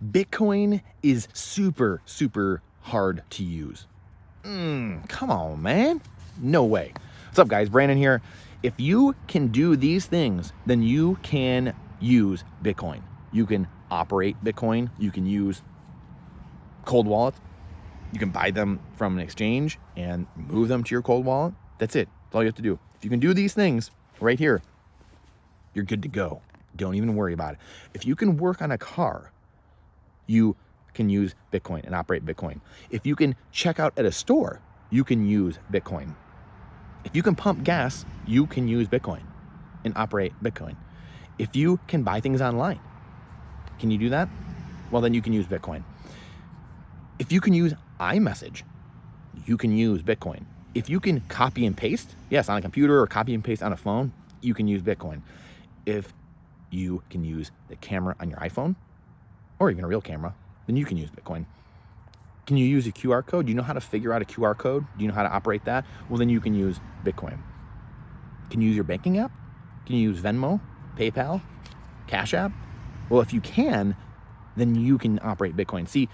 Bitcoin is super, super hard to use. Come on, man. No way. What's up, guys? Brandon here. If you can do these things, then you can use Bitcoin. You can operate Bitcoin. You can use cold wallets. You can buy them from an exchange and move them to your cold wallet. That's it. That's all you have to do. If you can do these things right here, you're good to go. Don't even worry about it. If you can work on a car, you can use Bitcoin and operate Bitcoin. If you can check out at a store, you can use Bitcoin. If you can pump gas, you can use Bitcoin and operate Bitcoin. If you can buy things online, can you do that? Well, then you can use Bitcoin. If you can use iMessage, you can use Bitcoin. If you can copy and paste, yes, on a computer or copy and paste on a phone, you can use Bitcoin. If you can use the camera on your iPhone or even a real camera, then you can use Bitcoin. Can you use a QR code? Do you know how to figure out a QR code? Do you know how to operate that? Well, then you can use Bitcoin. Can you use your banking app? Can you use Venmo, PayPal, Cash App? Well, if you can, then you can operate Bitcoin. See,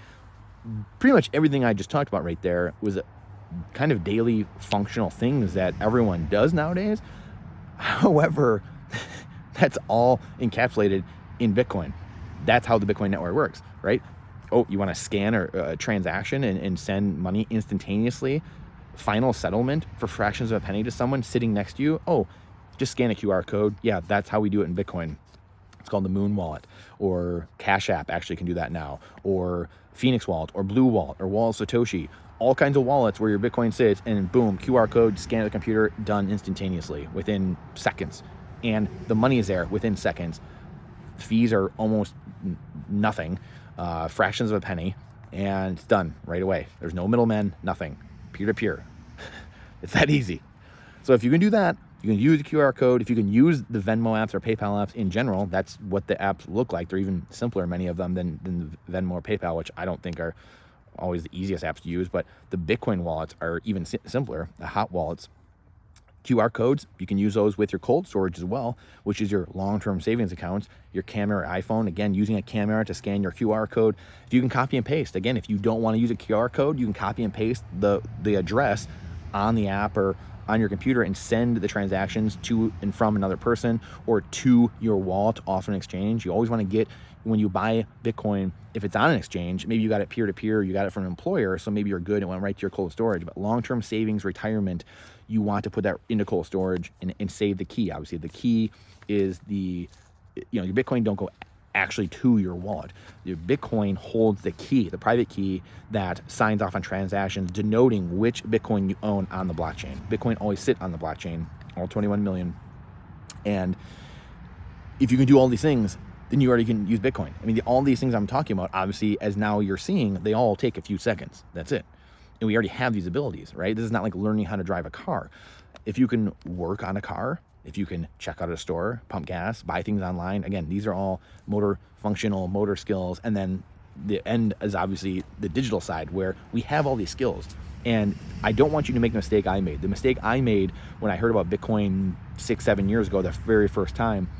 pretty much everything I just talked about right there was kind of daily functional things that everyone does nowadays. However, that's all encapsulated in Bitcoin. That's how the Bitcoin network works, right? Oh, you want to scan a transaction and send money instantaneously, final settlement for fractions of a penny to someone sitting next to you? Oh, just scan a QR code. Yeah, that's how we do it in Bitcoin. It's called the Moon Wallet, or Cash App actually can do that now, or Phoenix Wallet, or Blue Wallet, or Wallet Satoshi. All kinds of wallets where your Bitcoin sits, and boom, QR code, scan at the computer, done instantaneously within seconds. And the money is there within seconds. Fees are almost nothing, fractions of a penny, and it's done right away. There's no middlemen, nothing. Peer-to-peer. It's that easy. So if you can do that, you can use the QR code. If you can use the Venmo apps or PayPal apps in general, that's what the apps look like. They're even simpler, many of them, than the Venmo or PayPal, which I don't think are always the easiest apps to use. But the Bitcoin wallets are even simpler, the hot wallets. QR codes, you can use those with your cold storage as well, which is your long-term savings accounts, your camera or iPhone, again, using a camera to scan your QR code. If you can copy and paste, again, if you don't want to use a QR code, you can copy and paste the address on the app or on your computer and send the transactions to and from another person or to your wallet off an exchange. You always want to get, when you buy Bitcoin, if it's on an exchange, maybe you got it peer-to-peer, you got it from an employer, so maybe you're good and went right to your cold storage. But long-term savings, retirement, you want to put that into cold storage and save the key. Obviously, the key is your Bitcoin don't go actually to your wallet. Your Bitcoin holds the key, the private key that signs off on transactions, denoting which Bitcoin you own on the blockchain. Bitcoin always sit on the blockchain, all 21 million. And if you can do all these things, then you already can use Bitcoin. I mean, all these things I'm talking about, obviously, as now you're seeing, they all take a few seconds. That's it. And we already have these abilities, right? This is not like learning how to drive a car. If you can work on a car, if you can check out at a store, pump gas, buy things online, again, these are all functional motor skills. And then the end is obviously the digital side where we have all these skills. And I don't want you to make the mistake I made. The mistake I made when I heard about Bitcoin 6-7 years ago, the very first time,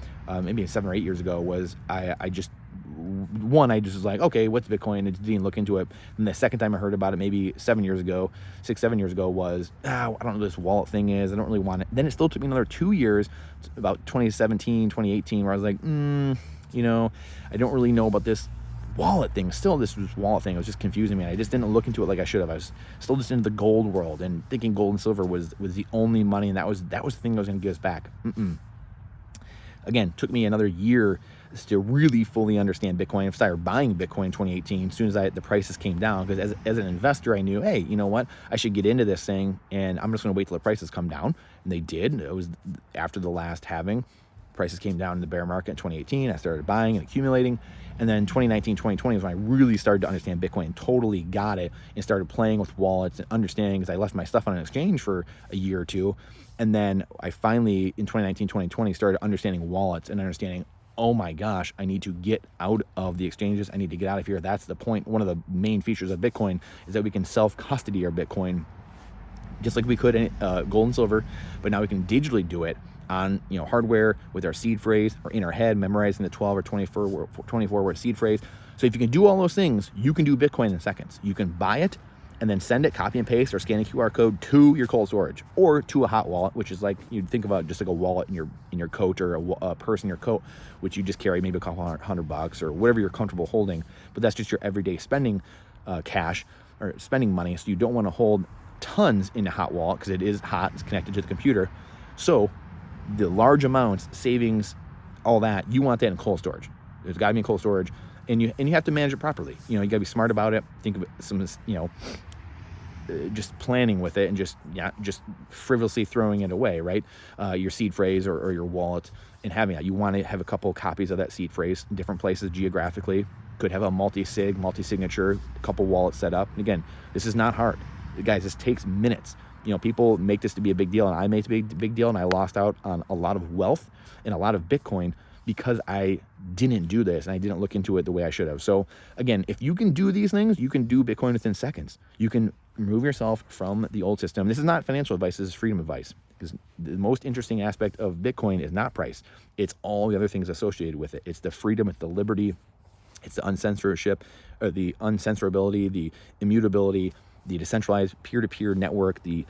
maybe 7 or 8 years ago, was I just was like, okay, what's Bitcoin? I didn't look into it. And the second time I heard about it, maybe 7 years ago, 6-7 years ago, was, I don't know what this wallet thing is. I don't really want it. Then it still took me another 2 years, about 2017, 2018, where I was like, I don't really know about this wallet thing. Still, this wallet thing was just confusing me. I just didn't look into it like I should have. I was still just into the gold world and thinking gold and silver was the only money, and that was the thing that was going to give us back. Again, took me another year to really fully understand Bitcoin. I started buying Bitcoin in 2018 as soon as the prices came down, because as an investor, I knew, hey, you know what? I should get into this thing, and I'm just going to wait till the prices come down. And they did. It was after the last halving. Prices came down in the bear market in 2018. I started buying and accumulating. And then 2019, 2020 is when I really started to understand Bitcoin and totally got it and started playing with wallets and understanding, because I left my stuff on an exchange for a year or two. And then I finally, in 2019, 2020, started understanding wallets and understanding, oh my gosh, I need to get out of the exchanges. I need to get out of here. That's the point. One of the main features of Bitcoin is that we can self-custody our Bitcoin just like we could in gold and silver, but now we can digitally do it on hardware with our seed phrase or in our head, memorizing the 12 or 24 word seed phrase. So if you can do all those things, you can do Bitcoin in seconds. You can buy it and then send it, copy and paste, or scan a QR code to your cold storage or to a hot wallet, which is like, you'd think about just like a wallet in your coat, or a purse in your coat, which you just carry maybe a couple $100 or whatever you're comfortable holding. But that's just your everyday spending cash or spending money. So you don't want to hold tons in a hot wallet because it is hot, it's connected to the computer. So the large amounts, savings, all that, you want that in cold storage. There's got to be in cold storage, and you have to manage it properly. You got to be smart about it. Think of it some, just planning with it, and just frivolously throwing it away, right? Your seed phrase or your wallet, and having that. You want to have a couple copies of that seed phrase in different places geographically. Could have a multi-sig, multi-signature, a couple wallets set up. And again, this is not hard. Guys, this takes minutes. People make this to be a big deal, and I made it a big deal, and I lost out on a lot of wealth and a lot of Bitcoin because I didn't do this and I didn't look into it the way I should have. So again, if you can do these things, you can do Bitcoin within seconds. You can remove yourself from the old system. This is not financial advice, this is freedom advice. Because the most interesting aspect of Bitcoin is not price. It's all the other things associated with it. It's the freedom, it's the liberty, it's the uncensorship, or the uncensorability, the immutability, the decentralized peer-to-peer network, the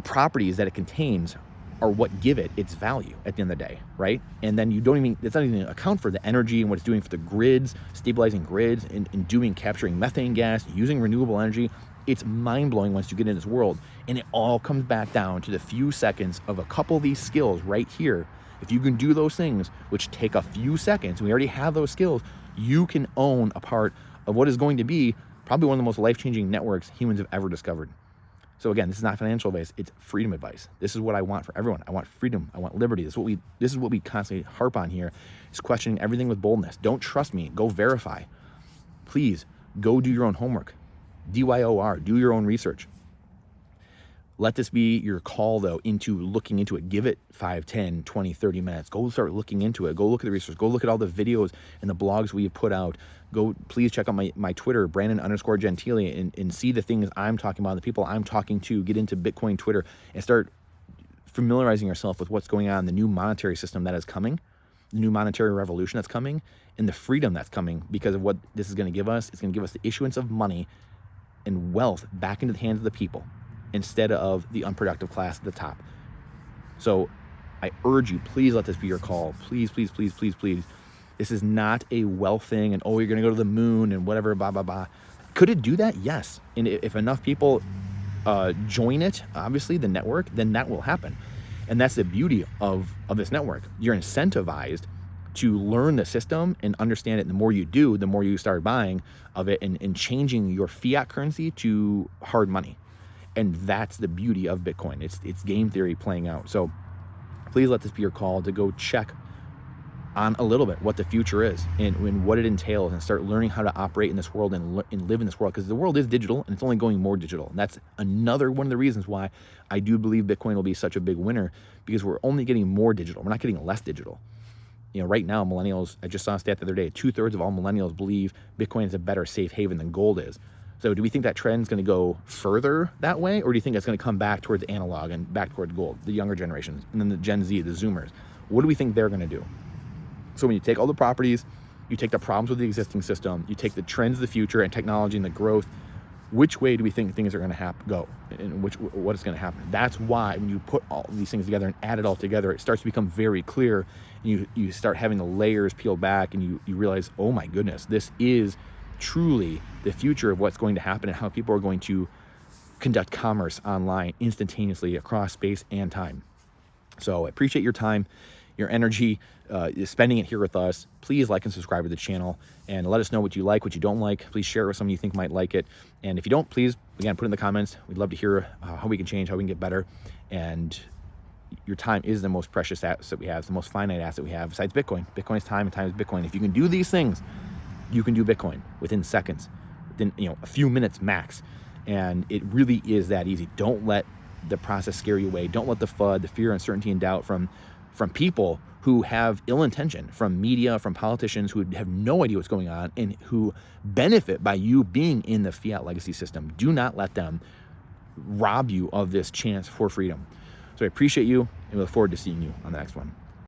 properties that it contains are what give it its value at the end of the day, right? And then it's not even account for the energy and what it's doing for the grids, stabilizing grids, and capturing methane gas, using renewable energy. It's mind-blowing once you get in this world. And it all comes back down to the few seconds of a couple of these skills right here. If you can do those things, which take a few seconds, and we already have those skills, you can own a part of what is going to be probably one of the most life-changing networks humans have ever discovered. So again, this is not financial advice, it's freedom advice. This is what I want for everyone. I want freedom, I want liberty. This is what we constantly harp on here, is questioning everything with boldness. Don't trust me, go verify. Please, go do your own homework. DYOR, do your own research. Let this be your call, though, into looking into it. Give it 5, 10, 20, 30 minutes. Go start looking into it. Go look at the research. Go look at all the videos and the blogs we have put out. Go, please check out my Twitter, Brandon_Gentili, and see the things I'm talking about, the people I'm talking to. Get into Bitcoin Twitter and start familiarizing yourself with what's going on, the new monetary system that is coming, the new monetary revolution that's coming, and the freedom that's coming because of what this is going to give us. It's going to give us the issuance of money and wealth back into the hands of the people, instead of the unproductive class at the top. So I urge you, please let this be your call. Please, please, please, please, please. This is not a wealth thing and, you're going to go to the moon and whatever, blah, blah, blah. Could it do that? Yes. And if enough people join it, obviously the network, then that will happen. And that's the beauty of this network. You're incentivized to learn the system and understand it. And the more you do, the more you start buying of it and changing your fiat currency to hard money. And that's the beauty of Bitcoin. It's game theory playing out. So please let this be your call to go check on a little bit what the future is and what it entails, and start learning how to operate in this world and live in this world, because the world is digital and it's only going more digital. And that's another one of the reasons why I do believe Bitcoin will be such a big winner, because we're only getting more digital. We're not getting less digital. Right now, millennials, I just saw a stat the other day, 2/3 of all millennials believe Bitcoin is a better safe haven than gold is. So do we think that trend is going to go further that way, or do you think it's going to come back towards analog and back towards gold, the younger generations, and then the Gen Z, the Zoomers? What do we think they're going to do? So when you take all the properties, you take the problems with the existing system, you take the trends of the future and technology and the growth, which way do we think things are going to go, and what is going to happen? That's why when you put all these things together and add it all together, it starts to become very clear, and you start having the layers peeled back, and you realize, oh my goodness, this is truly the future of what's going to happen and how people are going to conduct commerce online instantaneously across space and time. So I appreciate your time, your energy, spending it here with us. Please like and subscribe to the channel, and let us know what you like, what you don't like. Please share it with someone you think might like it. And if you don't, please, again, put in the comments. We'd love to hear how we can change, how we can get better. And your time is the most precious asset we have, the most finite asset we have besides Bitcoin. Bitcoin is time, and time is Bitcoin. If you can do these things, you can do Bitcoin within seconds, within a few minutes max. And it really is that easy. Don't let the process scare you away. Don't let the FUD, the fear, uncertainty, and doubt from people who have ill intention, from media, from politicians who have no idea what's going on and who benefit by you being in the fiat legacy system. Do not let them rob you of this chance for freedom. So I appreciate you, and we look forward to seeing you on the next one.